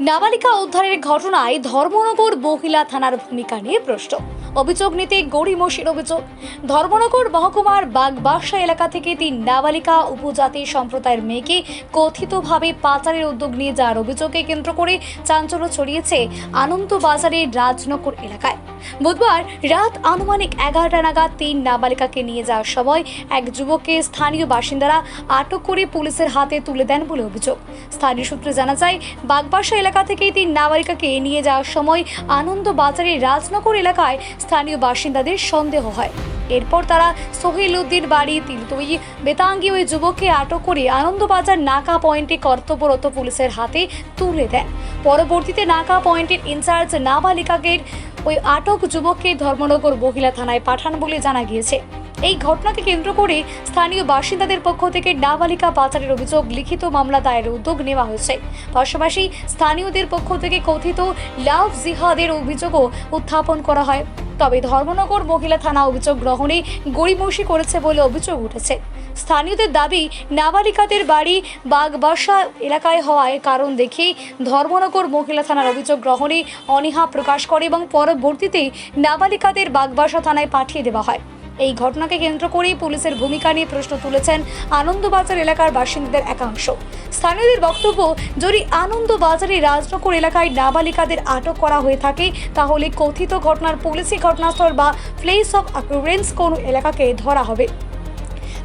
নাবালিকা উদ্ধারের ঘটনায় ধর্মনগর মহিলা থানার ভূমিকা নিয়ে প্রশ্ন। অভিযোগ নিতে গড়িমসির অভিযোগ। ধর্মনগর মহকুমার বাগবাসা এলাকা থেকে 3 নাবালিকা উপজাতি সম্প্রদায়ের মেয়েকে কথিতভাবে পাচারের উদ্যোগ নিয়ে যাওয়ার অভিযোগকে কেন্দ্র করে চাঞ্চল্য ছড়িয়েছে আনন্দবাজারের রাজনগর এলাকায়। বুধবার রাত আনুমানিক 11টা নাগাদ 3 নাবালিকাকে নিয়ে যাওয়ার সময় এক যুবককে স্থানীয় বাসিন্দারা আটক করে পুলিশের হাতে তুলে দেন বলে অভিযোগ। স্থানীয় সূত্রে জানা যায়, বাগবাসা এলাকা থেকে 3 নাবালিকাকে নিয়ে যাওয়ার সময় আনন্দবাজারের রাজনগর এলাকায় স্থানীয় বাসিন্দাদের সন্দেহ হয়। এরপর তারা সোহেল উদ্দিন বাড়ি তিলতই বেতাঙ্গী ওই যুবককে আটক করে আনন্দবাজার নাকা পয়েন্টে কর্তব্যরত পুলিশের হাতে তুলে দেন। পরবর্তীতে নাকা পয়েন্টের ইনচার্জ নাবালিকাকে ওই আটক যুবককে ধর্মনগর মহিলা থানায় পাঠান বলে জানা গিয়েছে। এই ঘটনাকে কেন্দ্র করে স্থানীয় বাসিন্দাদের পক্ষ থেকে নাবালিকা পাচারের অভিযোগ লিখিত মামলা দায়েরের উদ্যোগ নেওয়া হয়েছে। পাশাপাশি স্থানীয়দের পক্ষ থেকে কথিত লাভ জিহাদের অভিযোগও উত্থাপন করা হয়। তবে ধর্মনগর মহিলা থানা অভিযোগ গ্রহণে গড়িমসি করেছে বলে অভিযোগ উঠেছে। স্থানীয়দের দাবি, নাবালিকাদের বাড়ি বাগবাসা এলাকায় হওয়ায় কারণ দেখে ধর্মনগর মহিলা থানার অভিযোগ গ্রহণে অনীহা প্রকাশ করে এবং পরবর্তীতে নাবালিকাদের বাগবাসা থানায় পাঠিয়ে দেওয়া হয়। এই ঘটনাকে কেন্দ্র করে পুলিশের ভূমিকা নিয়ে প্রশ্ন তুলেছেন আনন্দবাজার এলাকার বাসিন্দাদের একাংশ। স্থানীয়দের বক্তব্য, যদি আনন্দবাজারের রাজনগর এলাকায় নাবালিকাদের আটক করা হয়ে থাকে তাহলে কথিত ঘটনার পুলিশি ঘটনাস্থল বা প্লেস অফ অ্যাকুরেন্স কোন এলাকাকে ধরা হবে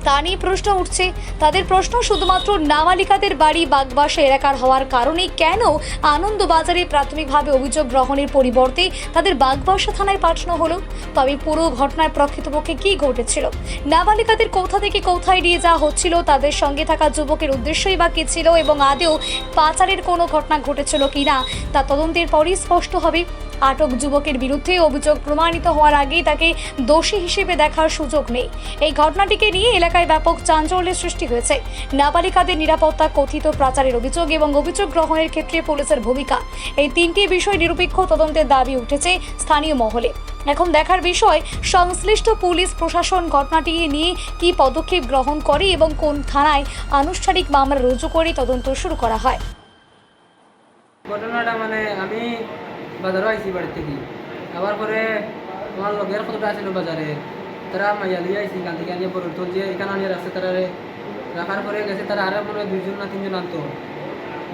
তা নিয়ে প্রশ্ন উঠছে। তাদের প্রশ্ন, শুধুমাত্র নাবালিকাদের বাড়ি বাগবাসা এলাকার হওয়ার কারণে কেন আনন্দবাজারে প্রাথমিকভাবে অভিযোগ গ্রহণের পরিবর্তে তাদের বাগবাসা থানায় পাঠানো হলো? তবে পুরো ঘটনায় প্রকৃতপক্ষে কী ঘটেছিল, নাবালিকাদের কোথা থেকে কোথায় নিয়ে যাওয়া হচ্ছিল, তাদের সঙ্গে থাকা যুবকের উদ্দেশ্যই বা কী ছিল এবং আদেও পাচারের কোনো ঘটনা ঘটেছিল কিনা তা তদন্তের পরই স্পষ্ট হবে। আটক যুবকের বিরুদ্ধে অভিযোগ প্রমাণিত হওয়ার আগেই তাকে দোষী হিসেবে দেখার সুযোগ নেই। এই ঘটনাটিকে নিয়ে এলাকায় ব্যাপক চাঞ্চল্যের সৃষ্টি হয়েছে। নাবালিকাদের নিরাপত্তা, কথিত পাচারের অভিযোগ এবং অভিযোগ গ্রহণের ক্ষেত্রে পুলিশের ভূমিকা, এই 3টি বিষয় নিরপেক্ষ তদন্তের দাবি উঠেছে স্থানীয় মহলে। এখন দেখার বিষয়, সংশ্লিষ্ট পুলিশ প্রশাসন ঘটনাটি নিয়ে কী পদক্ষেপ গ্রহণ করে এবং কোন থানায় আনুষ্ঠানিক মামলা রুজু করে তদন্ত শুরু করা হয়। ঘটনাটা আমি বাজারও আইসি বাড়ির থেকে, আবার পরে আমার লগের কতটা আছিল বাজারে, তারা মাইয়া লিয়ে আইসি গান থেকে আনিয়ে পরে তোর যে এখানে আনিয়ে রাখছে, তারা রাখার পরে গেছে, তারা আরও মনে হয় 2জন না 3জন আনতো।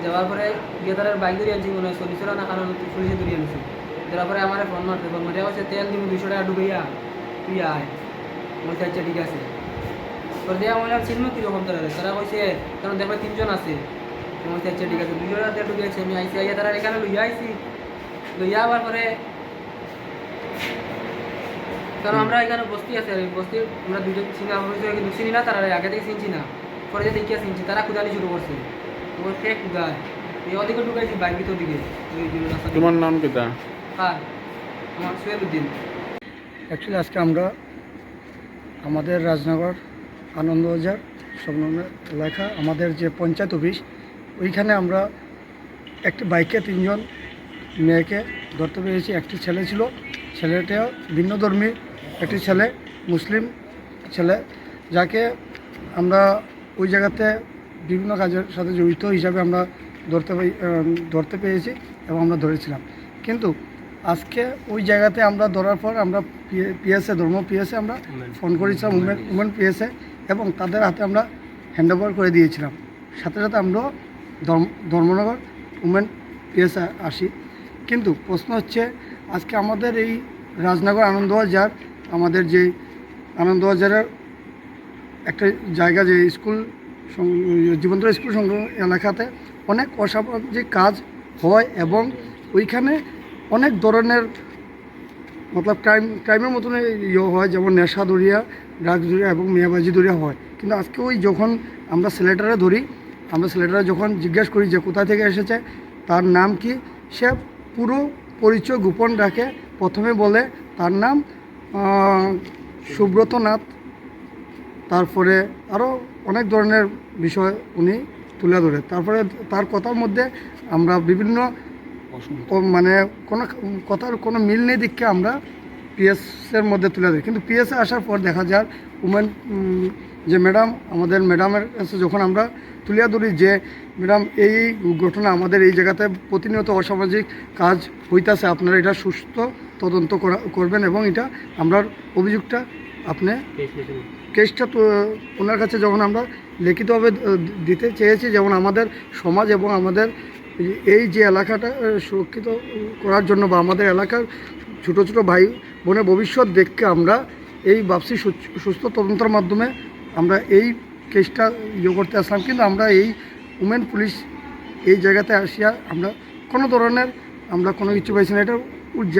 যাওয়ার পরে গিয়ে তারা বাইক ধরে আনছি, মনে হয় 40 না কারণ পুলিশে ধরে আনছি। যাওয়ার পরে আমার ফোন মারতে হচ্ছে, তেল দিব 200 টাকা ডুবাইয়া তুই আয়। বলছে আচ্ছা ঠিক আছে। পরে দিয়ে আমার চিনব কীরকম তারা কইছে, কারণ দেখবে 3জন আছে। বলছে আচ্ছা ঠিক আছে, 200 টাকা তেল ডুবিয়েছে। আমি আইসি, আইয়া তারা এখানে লইয়া আইসি, লইয়া আবার পরে কারণ আমরা এখানে বস্তি আছে, বস্তি আমরা 2জন চিনা কিন্তু চিনি না, তারা আগে থেকে চিনছি না। পরে যে দেখিয়া চিনছি, তারা খুদালি শুরু করছে। তোমার কে খুদায় এই ওদিকে ঢুকাইছি বাইক ভিতর দিকে। তোমার নাম কিতা? হ্যাঁ, আমার সোহেল উদ্দিন। অ্যাকচুয়ালি আজকে আমরা আমাদের রাজনগর আনন্দবাজার সংলগ্ন এলাকা, আমাদের যে পঞ্চায়েত অফিস, ওইখানে আমরা একটি বাইকে 3জন মেয়েকে ধরতে পেরেছি। একটি ছেলে ছিল, ছেলেটা ভিন্নধর্মী, একটি ছেলে মুসলিম ছেলে, যাকে আমরা ওই জায়গাতে বিভিন্ন কাজের সাথে জড়িত হিসাবে আমরা ধরতে পেরেছি এবং আমরা ধরেছিলাম। কিন্তু আজকে ওই জায়গাতে আমরা ধরার পর আমরা পিএসএ ধর্ম পিএসএ আমরা ফোন করেছিলাম, উমেন পিএসএ, এবং তাদের হাতে আমরা হ্যান্ডওভার করে দিয়েছিলাম। সাথে সাথে আমরা ধর্মনগর উমেন পিএসএ আসি। কিন্তু প্রশ্ন হচ্ছে, আজকে আমাদের এই রাজনগর আনন্দবাজার, আমাদের যে আনন্দবাজারের একটা জায়গা, যে স্কুল জীবন্ত স্কুল সংলগ্ন এলাকাতে অনেক অসামাজিক কাজ হয় এবং ওইখানে অনেক ধরনের ক্রাইমের মতন হয়, যেমন নেশা দরিয়া, ড্রাগস দরিয়া এবং মেয়াবাজি দরিয়া হয়। কিন্তু আজকে ওই যখন আমরা ছেলেটারে ধরি, আমরা ছেলেটারে যখন জিজ্ঞেস করি যে কোথা থেকে এসেছে, তার নাম কি, সে পুরো পরিচয় গোপন রাখে। প্রথমে বলে তার নাম সুব্রত নাথ, তারপরে আরও অনেক ধরনের বিষয় উনি তুলে ধরে। তারপরে তার কথার মধ্যে আমরা বিভিন্ন কথার কোনো মিল নেই দিককে আমরা পিএসের মধ্যে তুলে ধরি। কিন্তু পিএসে আসার পর দেখা যায় উমেন যে ম্যাডাম, আমাদের ম্যাডামের কাছে যখন আমরা তুলিয়া ধরি যে ম্যাডাম এই ঘটনা আমাদের এই জায়গাতে প্রতিনিয়ত অসামাজিক কাজ হইতাছে, আপনারা এটা সুস্থ তদন্ত করবেন এবং এটা আমরা অভিযোগটা আপনি কেসটা তো ওনার কাছে যখন আমরা লিখিতভাবে দিতে চেয়েছি, যেমন আমাদের সমাজ এবং আমাদের এই যে এলাকাটা সুরক্ষিত করার জন্য বা আমাদের এলাকার ছোটো ছোটো ভাই বোনের ভবিষ্যৎ দেখে আমরা এই ভাবছি সুস্থ তদন্তের মাধ্যমে আমরা এই কেসটা করতে আসলাম। কিন্তু আমরা এই উমেন পুলিশ এই জায়গাতে আসিয়া আমরা কোনো ধরনের আমরা কোনো কিছু পাইছি না। এটা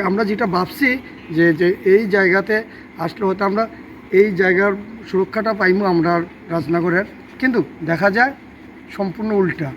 আমরা যেটা ভাবছি যে এই জায়গাতে আসলে হয়তো আমরা এই জায়গার সুরক্ষাটা পাইমু আমরা রাজনগরের, কিন্তু দেখা যায় সম্পূর্ণ উল্টা।